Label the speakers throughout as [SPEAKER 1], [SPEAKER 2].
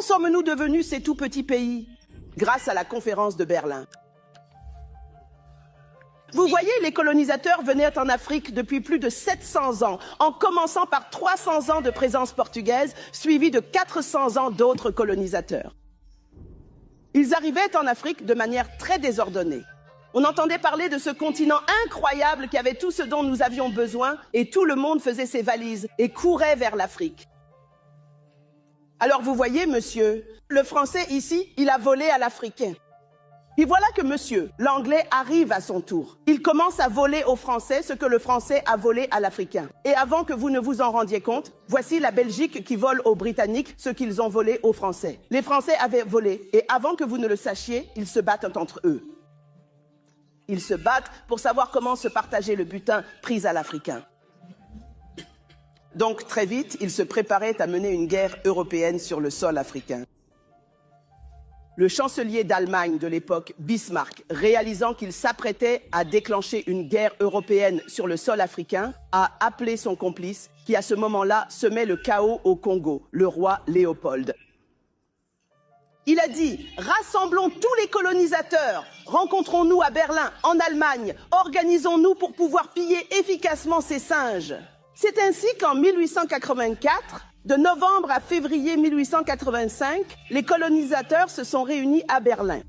[SPEAKER 1] Comment sommes-nous devenus ces tout petits pays? Grâce à la conférence de Berlin. Vous voyez, les colonisateurs venaient en Afrique depuis plus de 700 ans, en commençant par 300 ans de présence portugaise, suivis de 400 ans d'autres colonisateurs. Ils arrivaient en Afrique de manière très désordonnée. On entendait parler de ce continent incroyable qui avait tout ce dont nous avions besoin, et tout le monde faisait ses valises et courait vers l'Afrique. Alors vous voyez, monsieur, le Français ici, il a volé à l'Africain. Puis voilà que monsieur, l'Anglais, arrive à son tour. Il commence à voler au Français ce que le Français a volé à l'Africain. Et avant que vous ne vous en rendiez compte, voici la Belgique qui vole aux Britanniques ce qu'ils ont volé aux Français. Les Français avaient volé, et avant que vous ne le sachiez, ils se battent entre eux. Ils se battent pour savoir comment se partager le butin pris à l'Africain. Donc très vite, ils se préparaient à mener une guerre européenne sur le sol africain. Le chancelier d'Allemagne de l'époque, Bismarck, réalisant qu'il s'apprêtait à déclencher une guerre européenne sur le sol africain, a appelé son complice, qui à ce moment-là semait le chaos au Congo, le roi Léopold. Il a dit « Rassemblons tous les colonisateurs, rencontrons-nous à Berlin, en Allemagne, organisons-nous pour pouvoir piller efficacement ces singes. » C'est ainsi qu'en 1884, de novembre à février 1885, les colonisateurs se sont réunis à Berlin.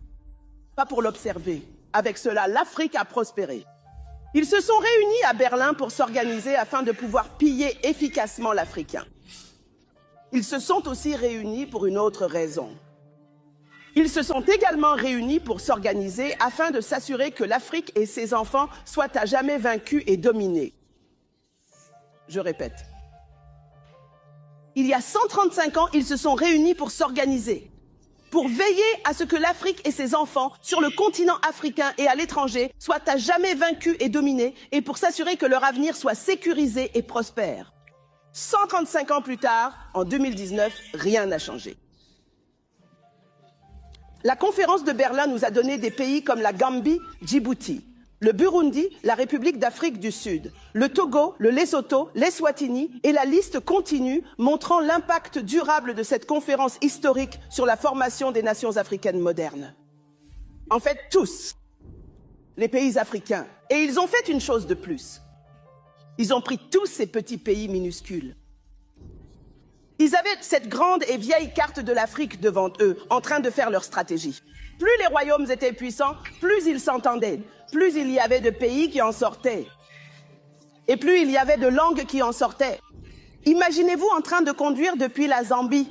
[SPEAKER 1] Pas pour l'observer. Avec cela, l'Afrique a prospéré. Ils se sont réunis à Berlin pour s'organiser afin de pouvoir piller efficacement l'Africain. Ils se sont aussi réunis pour une autre raison. Ils se sont également réunis pour s'organiser afin de s'assurer que l'Afrique et ses enfants soient à jamais vaincus et dominés. Je répète. Il y a 135 ans, ils se sont réunis pour s'organiser, pour veiller à ce que l'Afrique et ses enfants, sur le continent africain et à l'étranger, soient à jamais vaincus et dominés, et pour s'assurer que leur avenir soit sécurisé et prospère. 135 ans plus tard, en 2019, rien n'a changé. La conférence de Berlin nous a donné des pays comme la Gambie, Djibouti, le Burundi, la République d'Afrique du Sud, le Togo, le Lesotho, l'Eswatini, et la liste continue, montrant l'impact durable de cette conférence historique sur la formation des nations africaines modernes. En fait, tous, les pays africains, et ils ont fait une chose de plus. Ils ont pris tous ces petits pays minuscules. Ils avaient cette grande et vieille carte de l'Afrique devant eux, en train de faire leur stratégie. Plus les royaumes étaient puissants, plus ils s'entendaient, plus il y avait de pays qui en sortaient. Et plus il y avait de langues qui en sortaient. Imaginez-vous en train de conduire depuis la Zambie